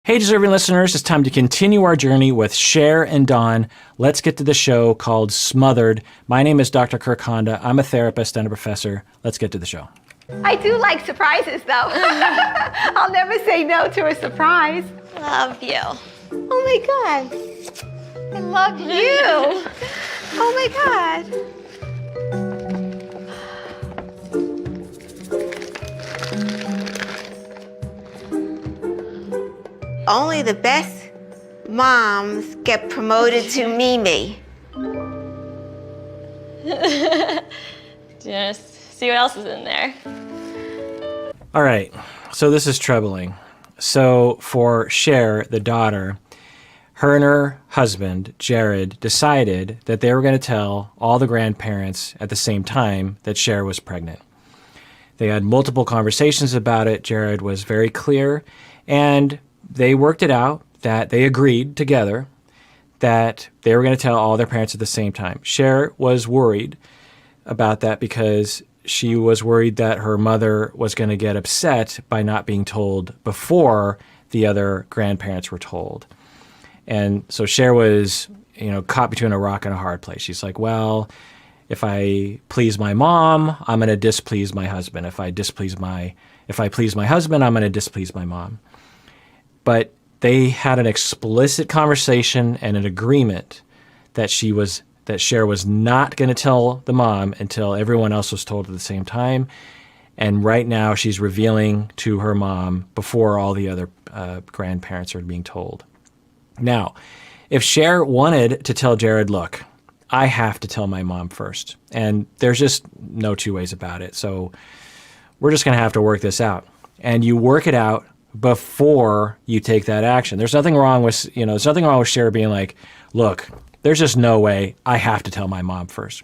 Hey, deserving listeners, it's time to continue our journey with Cher and Dawn. Let's get to the show called Smothered. My name is Dr. Kirk Honda. I'm a therapist and a professor. Let's get to the show. I do like surprises, though. I'll never say no to a surprise. Love you. Oh my God. I love you. Oh my God. Only the best moms get promoted to Mimi. Do you want to see what else is in there? All right, so this is troubling. So for Cher, the daughter, her and her husband, Jared, decided that they were going to tell all the grandparents at the same time that Cher was pregnant. They had multiple conversations about it. Jared was very clear, and they worked it out that they agreed together that they were going to tell all their parents at the same time. Cher was worried about that because she was worried that her mother was going to get upset by not being told before the other grandparents were told. And so Cher was, caught between a rock and a hard place. She's like, well, if I please my mom, I'm going to displease my husband. If I please my husband, I'm going to displease my mom. But they had an explicit conversation and an agreement that Cher was not going to tell the mom until everyone else was told at the same time. And right now she's revealing to her mom before all the other grandparents are being told. Now, if Cher wanted to tell Jared, look, I have to tell my mom first, and there's just no two ways about it. So we're just going to have to work this out. And you work it out before you take that action. There's nothing wrong with, Cher being like, look, there's just no way, I have to tell my mom first.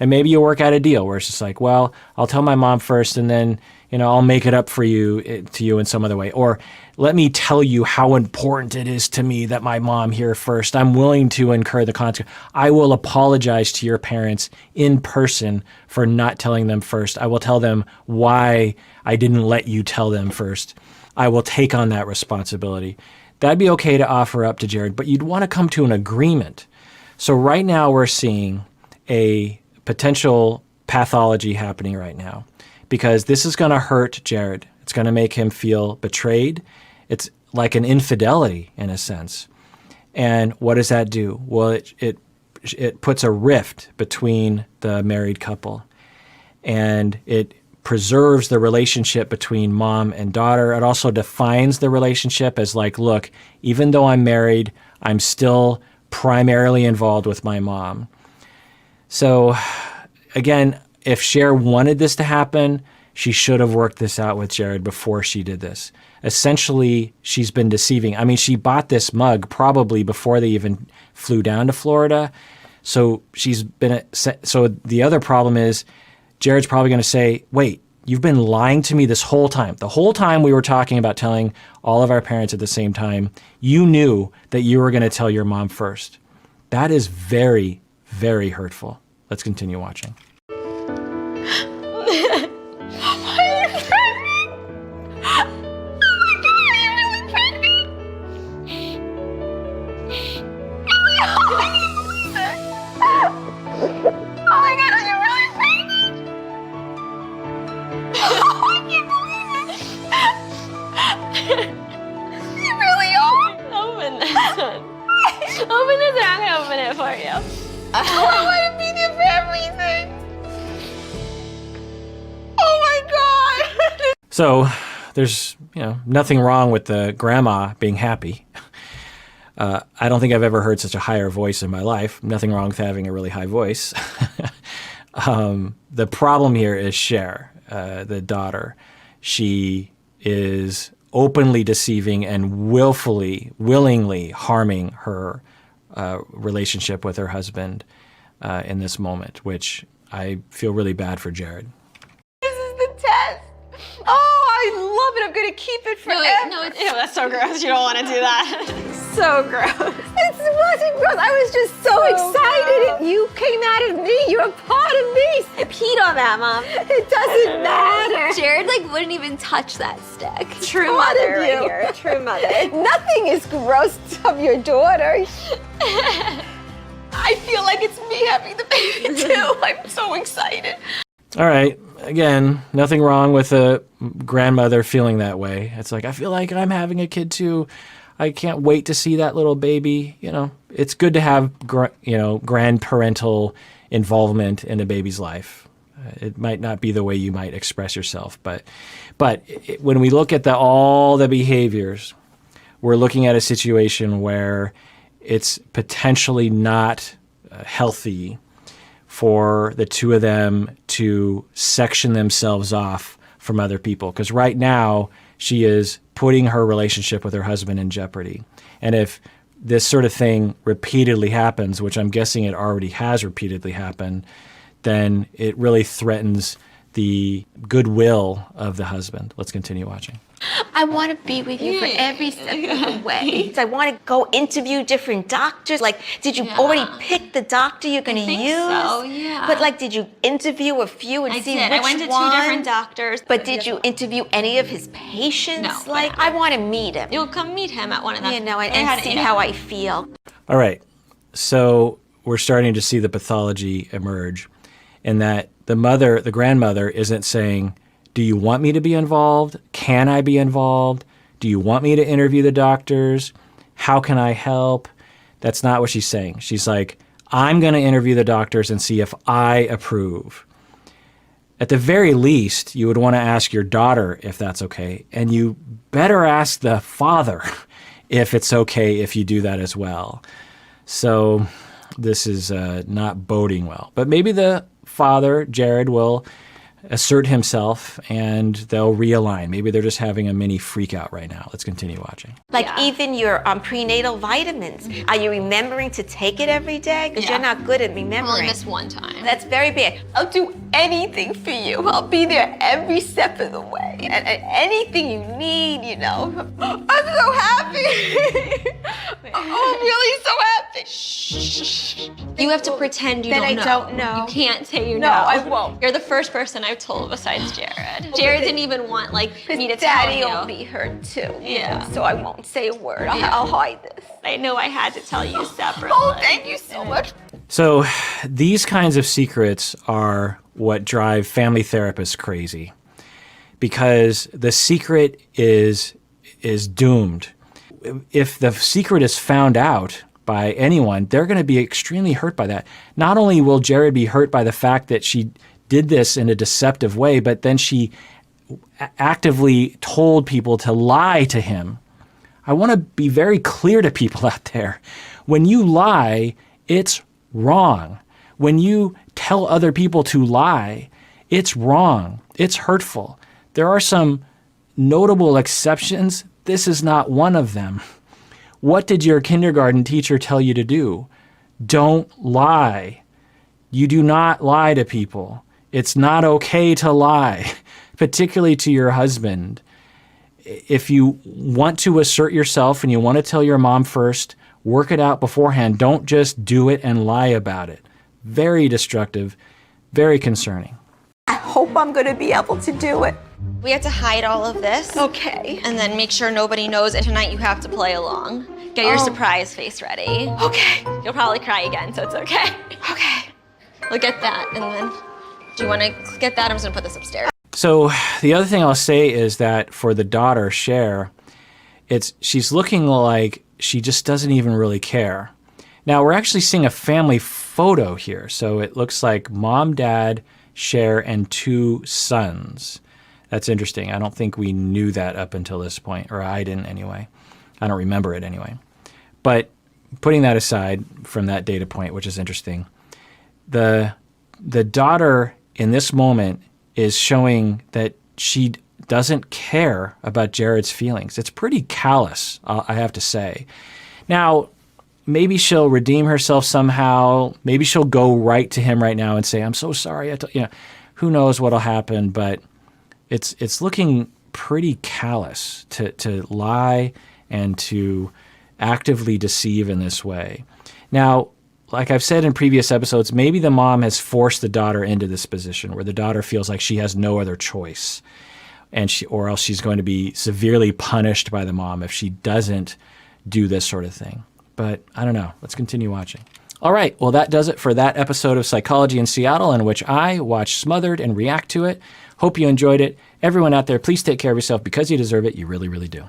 And maybe you work out a deal where it's just like, well, I'll tell my mom first and then, I'll make it up to you in some other way. Or let me tell you how important it is to me that my mom hear first. I'm willing to incur the consequence. I will apologize to your parents in person for not telling them first. I will tell them why I didn't let you tell them first. I will take on that responsibility. That'd be okay to offer up to Jared, but you'd want to come to an agreement. So right now we're seeing a potential pathology happening right now because this is going to hurt Jared. It's going to make him feel betrayed. It's like an infidelity in a sense. And what does that do? Well, it puts a rift between the married couple, and it preserves the relationship between mom and daughter. It also defines the relationship as like, look, even though I'm married, I'm still primarily involved with my mom. So again, if Cher wanted this to happen, she should have worked this out with Jared before she did this. Essentially, she's been deceiving. I mean, she bought this mug probably before they even flew down to Florida. So so the other problem is Jared's probably going to say, wait, you've been lying to me this whole time. The whole time we were talking about telling all of our parents at the same time, you knew that you were going to tell your mom first. That is very, very hurtful. Let's continue watching. Open this one. Open this and I'm going to open it for you. I want to be there for everything. Oh my God. So there's nothing wrong with the grandma being happy. I don't think I've ever heard such a higher voice in my life. Nothing wrong with having a really high voice. The problem here is Cher, the daughter. She is openly deceiving and willingly harming her relationship with her husband in this moment, which I feel really bad for Jared. This is the test. Oh, I love it. I'm going to keep it forever. No, ew, that's so gross. You don't want to do that. So gross. It wasn't gross. I was just so excited. You came out of me. You're a part of me. I peed on that, Mom. It doesn't matter. Jared like wouldn't even touch that stick. True mother right here. True mother. Nothing is gross of your daughter. I feel like it's me having the baby too. I'm so excited. All right. Again, nothing wrong with a grandmother feeling that way. It's like, I feel like I'm having a kid too. I can't wait to see that little baby. You know, it's good to have, grandparental involvement in a baby's life. It might not be the way you might express yourself, but when we look at all the behaviors, we're looking at a situation where it's potentially not healthy for the two of them to section themselves off from other people. Because right now, she is putting her relationship with her husband in jeopardy. And if this sort of thing repeatedly happens, which I'm guessing it already has repeatedly happened, then it really threatens the goodwill of the husband. Let's continue watching. I want to be with you for every step of the way. I want to go interview different doctors. Like, did you already pick the doctor you're going to use? So, yeah. But like, did you interview a few and I see did. which I went to one? 2 different doctors. But did you interview any of his patients? No, Like, but I want to meet him. You'll come meet him at one of them. You know, and see how I feel. All right. So we're starting to see the pathology emerge in that the grandmother isn't saying, do you want me to be involved? Can I be involved? Do you want me to interview the doctors? How can I help? That's not what she's saying. She's like, I'm going to interview the doctors and see if I approve. At the very least, you would want to ask your daughter if that's okay. And you better ask the father if it's okay if you do that as well. So this is not boding well. But maybe the father, Jared, will assert himself and they'll realign. Maybe they're just having a mini freak out right now. Let's continue watching. Like even your prenatal vitamins. Are you remembering to take it every day? Because you're not good at I remembering. only missed one time. That's very bad. I'll do anything for you. I'll be there every step of the way. And anything you need, you know. I'm so happy. I'm really so happy. Shh. You have to pretend you Then don't I know. don't know. You can't say you No, know. I won't. You're the first person I've told besides Jared. Jared didn't even want me to Daddy tell you. will be hurt too. Yeah. So I won't say a word. I'll hide this. I know I had to tell you separately. Oh, thank you so much. So these kinds of secrets are what drive family therapists crazy, because the secret is doomed. If the secret is found out by anyone, they're going to be extremely hurt by that. Not only will Jared be hurt by the fact that she did this in a deceptive way, but then she actively told people to lie to him. I want to be very clear to people out there. When you lie, it's wrong. When you tell other people to lie, it's wrong. It's hurtful. There are some notable exceptions. This is not one of them. What did your kindergarten teacher tell you to do? Don't lie. You do not lie to people. It's not okay to lie, particularly to your husband. If you want to assert yourself and you want to tell your mom first, work it out beforehand. Don't just do it and lie about it. Very destructive, very concerning. I hope I'm going to be able to do it. We have to hide all of this. Okay. And then make sure nobody knows, and tonight you have to play along. Get your surprise face ready. Okay. You'll probably cry again, so it's okay. Okay. We'll get that, and then do you want to get that? I'm just gonna put this upstairs. So the other thing I'll say is that for the daughter, Cher, she's looking like she just doesn't even really care. Now we're actually seeing a family photo here. So it looks like mom, dad, Cher, and 2 sons. That's interesting. I don't think we knew that up until this point, or I didn't anyway. I don't remember it anyway. But putting that aside from that data point, which is interesting, the daughter in this moment is showing that she doesn't care about Jared's feelings. It's pretty callous, I have to say. Now, maybe she'll redeem herself somehow. Maybe she'll go right to him right now and say, I'm so sorry. Who knows what'll happen, but it's looking pretty callous to lie and to actively deceive in this way. Now, like I've said in previous episodes, maybe the mom has forced the daughter into this position where the daughter feels like she has no other choice, or else she's going to be severely punished by the mom if she doesn't do this sort of thing. But I don't know. Let's continue watching. All right. Well, that does it for that episode of Psychology in Seattle, in which I watched Smothered and react to it. Hope you enjoyed it. Everyone out there, please take care of yourself because you deserve it. You really, really do.